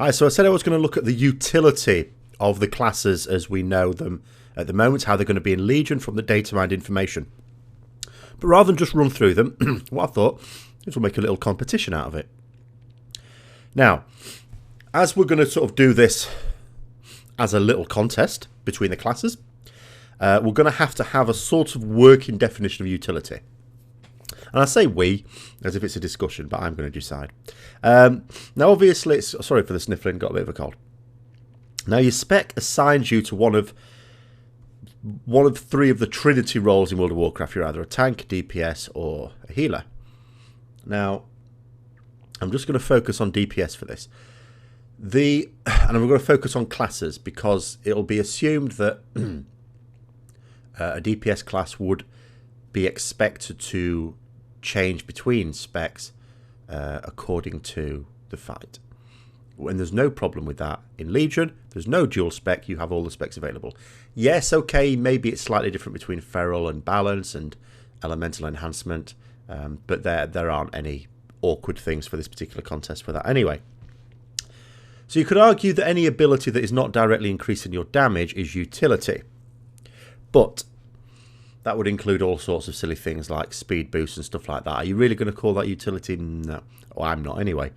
Alright, so I said I was going to look at the utility of the classes as we know them at the moment, how they're going to be in Legion from the data mined information. But rather than just run through them, what I thought is we'll make a little competition out of it. Now, as we're going to sort of do this as a little contest between the classes, we're going to have a sort of working definition of utility. And I say we, as if it's a discussion, but I'm going to decide. Now, obviously, sorry for the sniffling, got a bit of a cold. Now, your spec assigns you to one of three of the Trinity roles in World of Warcraft. You're either a tank, DPS, or a healer. Now, I'm just going to focus on DPS for this. And I'm going to focus on classes because it'll be assumed that a DPS class would be expected to change between specs according to the fight. And there's no problem with that. In Legion, there's no dual spec. You have all the specs available. Yes, okay, maybe it's slightly different between feral and balance and elemental enhancement, but there aren't any awkward things for this particular contest for that anyway. So you could argue that any ability that is not directly increasing your damage is utility. But that would include all sorts of silly things like speed boosts and stuff like that. Are you really going to call that utility? No. Well, I'm not anyway.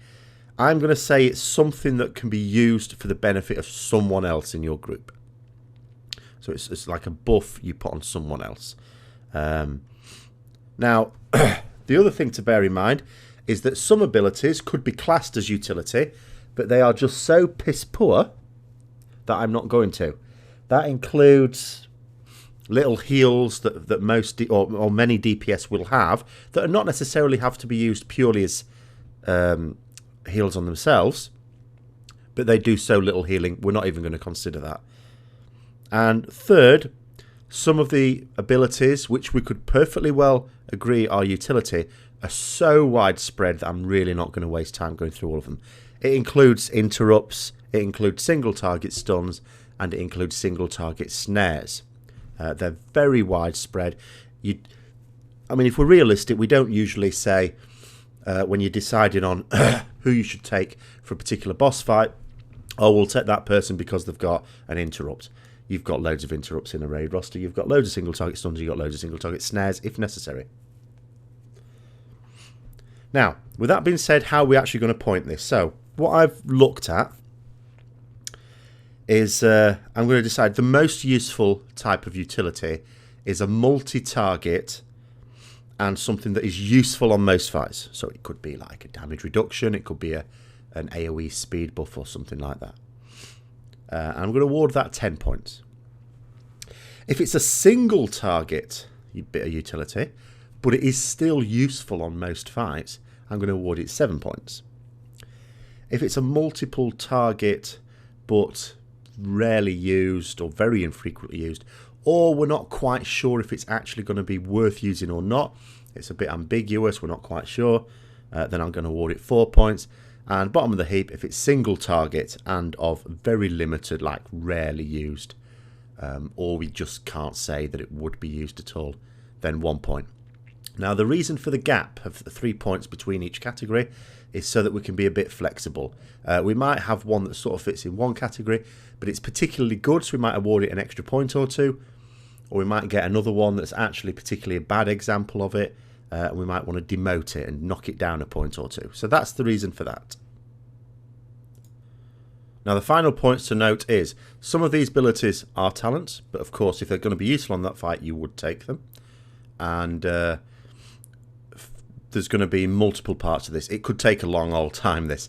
I'm going to say it's something that can be used for the benefit of someone else in your group. So it's like a buff you put on someone else. Now, the other thing to bear in mind is that some abilities could be classed as utility, but they are just so piss poor that I'm not going to. That includes little heals that most or many DPS will have that are not necessarily have to be used purely as heals on themselves, but they do so little healing, we're not even going to consider that. And third, some of the abilities which we could perfectly well agree are utility are so widespread that I'm really not going to waste time going through all of them. It includes interrupts, it includes single target stuns, and it includes single target snares. They're very widespread. I mean, if we're realistic, we don't usually say when you're deciding on who you should take for a particular boss fight, oh, we'll take that person because they've got an interrupt. You've got loads of interrupts in a raid roster. You've got loads of single target stuns. You've got loads of single target snares if necessary. Now, with that being said, how are we actually going to point this? So, what I've looked at is I'm going to decide the most useful type of utility is a multi-target and something that is useful on most fights. So it could be like a damage reduction, it could be an AoE speed buff or something like that. And I'm going to award that 10 points. If it's a single target bit of utility, but it is still useful on most fights, I'm going to award it 7 points. If it's a multiple target but rarely used or very infrequently used, or we're not quite sure if it's actually going to be worth using or not, it's a bit ambiguous, we're not quite sure, then I'm going to award it 4 points. And bottom of the heap, if it's single target and of very limited, like rarely used, or we just can't say that it would be used at all, then 1 point. Now, the reason for the gap of 3 points between each category is so that we can be a bit flexible. We might have one that sort of fits in one category, but it's particularly good, so we might award it an extra point or two, or we might get another one that's actually particularly a bad example of it, and we might want to demote it and knock it down a point or two. So that's the reason for that. Now, the final points to note is some of these abilities are talents, but of course, if they're going to be useful on that fight, you would take them. And there's going to be multiple parts of this. It could take a long old time, this.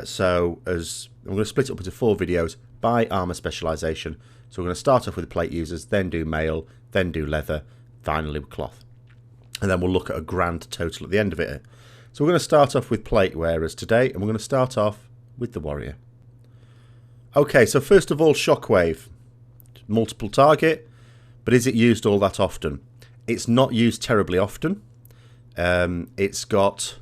So as I'm going to split it up into 4 videos by armor specialization. So we're going to start off with plate users, then do mail, then do leather, finally with cloth. And then we'll look at a grand total at the end of it. So we're going to start off with plate wearers today, and we're going to start off with the warrior. Okay, so first of all, shockwave. Multiple target, but is it used all that often? It's not used terribly often. It's got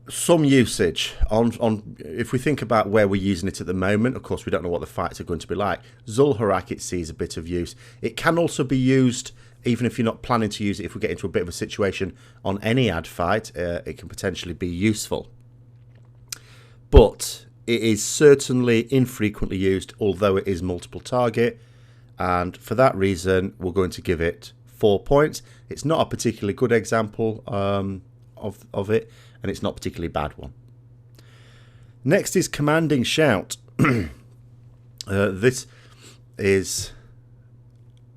some usage on if we think about where we're using it at the moment. Of course, we don't know what the fights are going to be like. Zul'Harak, it sees a bit of use. It can also be used, even if you're not planning to use it, if we get into a bit of a situation on any ad fight, it can potentially be useful. but it is certainly infrequently used, although it is multiple target, and for that reason we're going to give it 4 points. It's not a particularly good example of it, and it's not a particularly bad one. Next is Commanding Shout. This is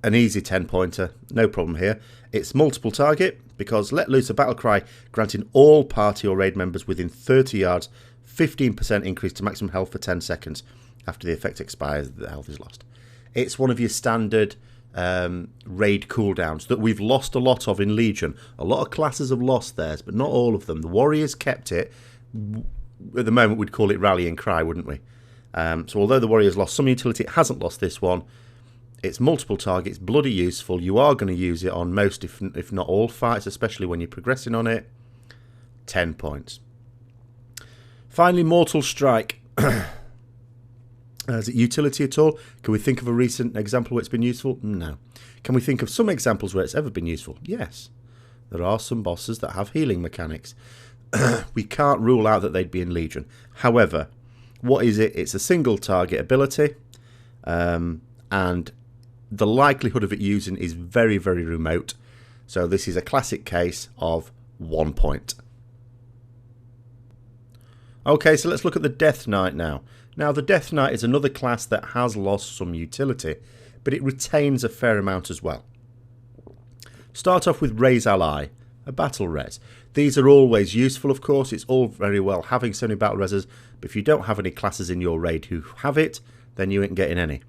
an easy 10-pointer, no problem here. It's multiple target because let loose a battle cry granting all party or raid members within 30 yards 15% increase to maximum health for 10 seconds. After the effect expires, the health is lost. It's one of your standard raid cooldowns that we've lost a lot of in Legion. A lot of classes have lost theirs, but not all of them. The Warriors kept it. At the moment, we'd call it Rallying Cry, wouldn't we? So although the Warriors lost some utility, it hasn't lost this one. It's multiple targets, bloody useful. You are going to use it on most, if not all, fights, especially when you're progressing on it. 10 points. Finally, Mortal Strike. Is it utility at all? Can we think of a recent example where it's been useful? No. Can we think of some examples where it's ever been useful? Yes. There are some bosses that have healing mechanics. We can't rule out that they'd be in Legion. However, what is it? It's a single target ability, and the likelihood of it using is very, very remote. So this is a classic case of 1 point. Okay, so let's look at the Death Knight now. Now, the Death Knight is another class that has lost some utility, but it retains a fair amount as well. Start off with Raise Ally, a battle res. These are always useful, of course. It's all very well having so many battle reses, but if you don't have any classes in your raid who have it, then you ain't getting any.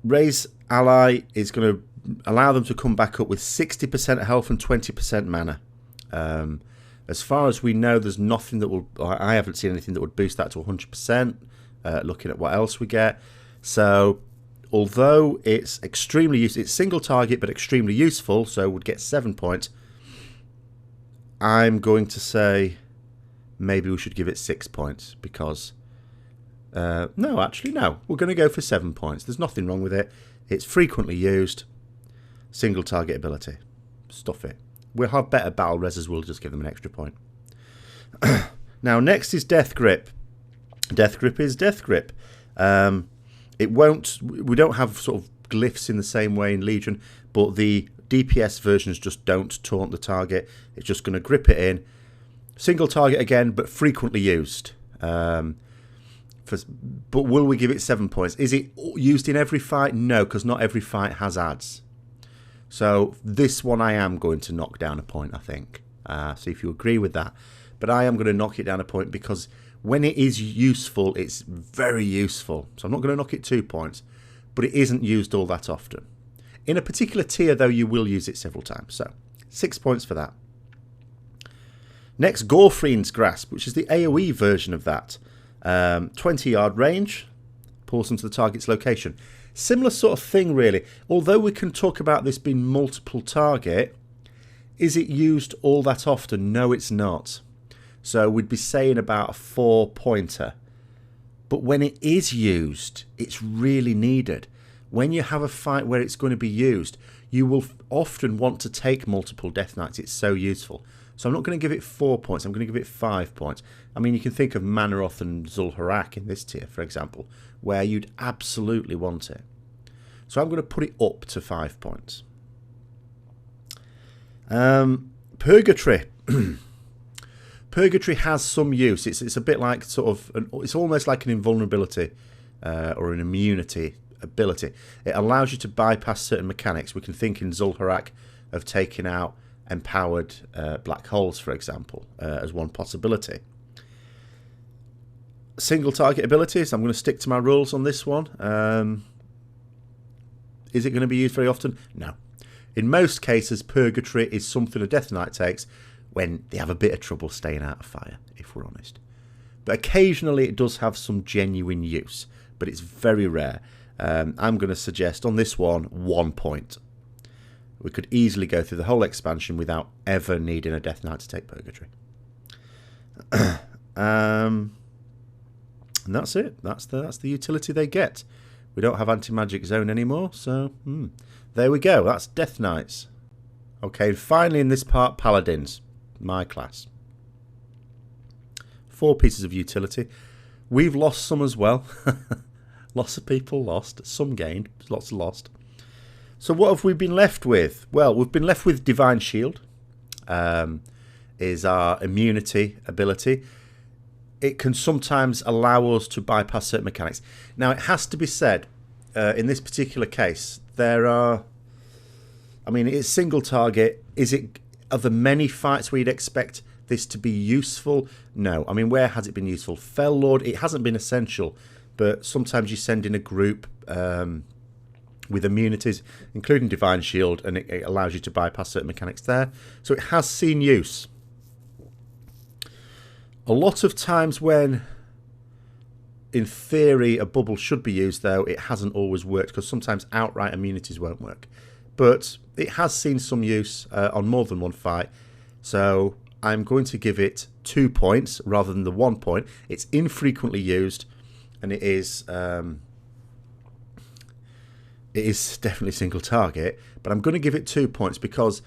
Raise Ally is going to allow them to come back up with 60% health and 20% mana. As far as we know, there's nothing that will... I haven't seen anything that would boost that to 100%, looking at what else we get. So, although it's extremely useful, it's single target but extremely useful, so would get 7 points. I'm going to say maybe we should give it 6 points because... no, actually, no. We're going to go for 7 points. There's nothing wrong with it. It's frequently used. Single target ability. Stuff it. We'll have better battle reses. We'll just give them an extra point. Now, next is Death Grip. Death Grip is Death Grip. It won't... We don't have sort of glyphs in the same way in Legion, but the DPS versions just don't taunt the target. It's just going to grip it in. Single target again, but frequently used. But will we give it 7 points? Is it used in every fight? No, because not every fight has adds. So this one I am going to knock down a point, I think. See if you agree with that. But I am going to knock it down a point because when it is useful, it's very useful. So I'm not going to knock it 2 points, but it isn't used all that often. In a particular tier, though, you will use it several times. So 6 points for that. Next, Gorefriend's Grasp, which is the AoE version of that. 20-yard range, pulls them to the target's location. Similar sort of thing, really. Although we can talk about this being multiple target, is it used all that often? No, it's not. So we'd be saying about a 4-pointer. But when it is used, it's really needed. When you have a fight where it's going to be used, you will often want to take multiple Death Knights. It's so useful. So I'm not going to give it 4 points. I'm going to give it 5 points. I mean, you can think of Manaroth and Zul'Harak in this tier, for example, where you'd absolutely want it. So I'm going to put it up to 5 points. Purgatory. Purgatory has some use. It's a bit like sort of... it's almost like an invulnerability or an immunity ability. It allows you to bypass certain mechanics. We can think in Zul'Harak of taking out empowered black holes, for example, as one possibility. Single target abilities. I'm going to stick to my rules on this one. Is it going to be used very often? No. In most cases, Purgatory is something a Death Knight takes when they have a bit of trouble staying out of fire, if we're honest. But occasionally it does have some genuine use, but it's very rare. I'm going to suggest on this one, 1 point. We could easily go through the whole expansion without ever needing a Death Knight to take Purgatory. And that's it. That's the utility they get. We don't have Anti-Magic Zone anymore, so there we go. That's Death Knights. Okay, finally in this part, Paladins. My class. 4 pieces of utility. We've lost some as well. Lots of people lost, some gained, lots lost. So what have we been left with? Well, we've been left with Divine Shield, is our immunity ability. It can sometimes allow us to bypass certain mechanics. Now, it has to be said, in this particular case, it's single target. Are there many fights where you'd expect this to be useful? No. I mean, where has it been useful? Fell Lord, it hasn't been essential, but sometimes you send in a group with immunities, including Divine Shield, and it allows you to bypass certain mechanics there. So it has seen use. A lot of times when, in theory, a bubble should be used, though, it hasn't always worked, because sometimes outright immunities won't work. But it has seen some use on more than one fight, so I'm going to give it 2 points rather than the 1 point. It's infrequently used, and it is definitely single target, but I'm going to give it 2 points because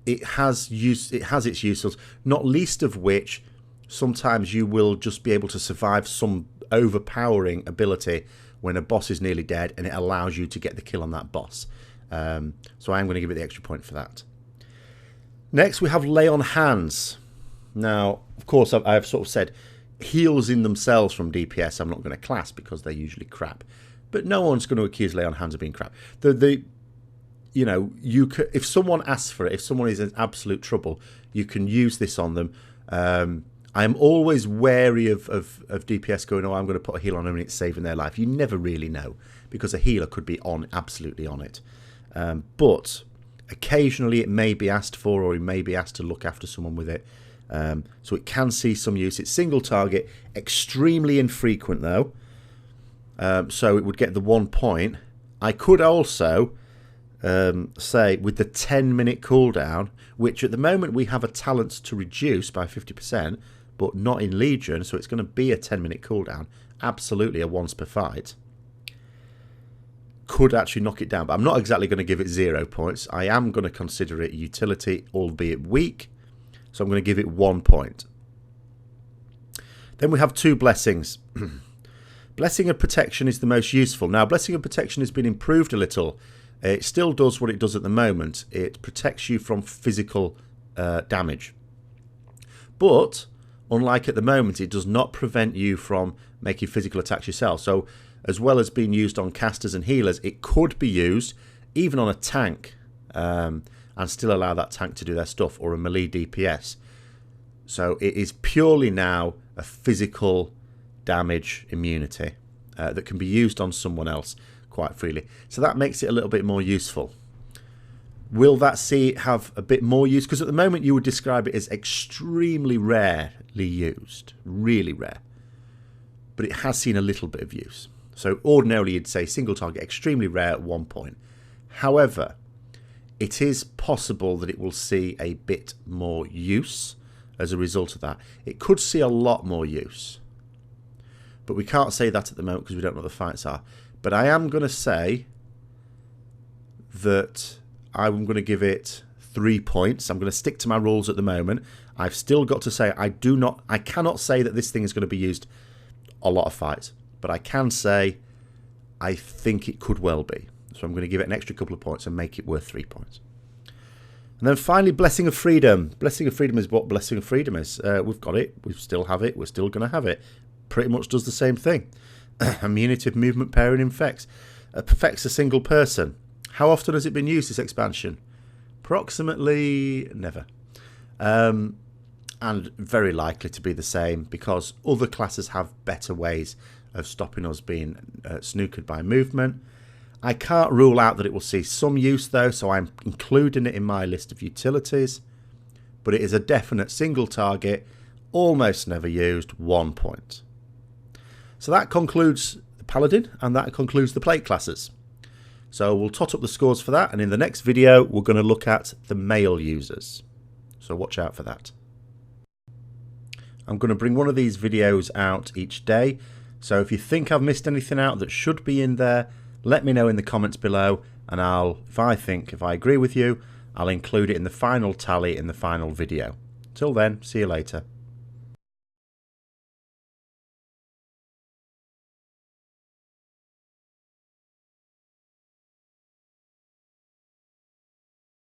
it has its uses, not least of which sometimes you will just be able to survive some overpowering ability when a boss is nearly dead, and it allows you to get the kill on that boss. So I'm going to give it the extra point for that. Next, we have Lay on Hands. Now, of course, I've sort of said heals in themselves from DPS I'm not going to class because they're usually crap. But no one's going to accuse Lay on Hands of being crap. If someone asks for it, if someone is in absolute trouble, you can use this on them. I am always wary of DPS going, I'm going to put a heal on them and it's saving their life. You never really know, because a healer could be absolutely on it. But occasionally it may be asked for, or it may be asked to look after someone with it. So it can see some use. It's single target, extremely infrequent though. So it would get the 1 point. I could also say with the 10-minute cooldown, which at the moment we have a talent to reduce by 50%, but not in Legion, so it's going to be a 10-minute cooldown. Absolutely a once per fight. Could actually knock it down, but I'm not exactly going to give it 0 points. I am going to consider it utility, albeit weak, so I'm going to give it 1 point. Then we have 2 blessings. Blessing of Protection is the most useful. Now, Blessing of Protection has been improved a little. It still does what it does at the moment. It protects you from physical damage. But, unlike at the moment, it does not prevent you from making physical attacks yourself. So, as well as being used on casters and healers, it could be used even on a tank and still allow that tank to do their stuff, or a melee DPS. So it is purely now a physical damage immunity that can be used on someone else quite freely. So that makes it a little bit more useful. Will that see it have a bit more use? Because at the moment you would describe it as extremely rarely used, really rare. But it has seen a little bit of use. So ordinarily you'd say single target, extremely rare at 1 point. However, it is possible that it will see a bit more use as a result of that. It could see a lot more use. But we can't say that at the moment because we don't know what the fights are. But I am going to say that I'm going to give it 3 points. I'm going to stick to my rules at the moment. I've still got to say I cannot say that this thing is going to be used a lot of fights. But I can say I think it could well be. So I'm going to give it an extra couple of points and make it worth 3 points. And then finally, Blessing of Freedom. Blessing of Freedom is what Blessing of Freedom is. We've got it. We still have it. We're still going to have it. Pretty much does the same thing. Immunity of movement, pairing, infects. Perfects a single person. How often has it been used, this expansion? Approximately never. And very likely to be the same because other classes have better ways of stopping us being snookered by movement. I can't rule out that it will see some use though, so I'm including it in my list of utilities. But it is a definite single target, almost never used, 1 point. So that concludes the Paladin, and that concludes the plate classes. So we'll tot up the scores for that, and in the next video we're going to look at the male users. So watch out for that. I'm going to bring one of these videos out each day, so if you think I've missed anything out that should be in there, let me know in the comments below, and if I agree with you, I'll include it in the final tally in the final video. Till then, see you later.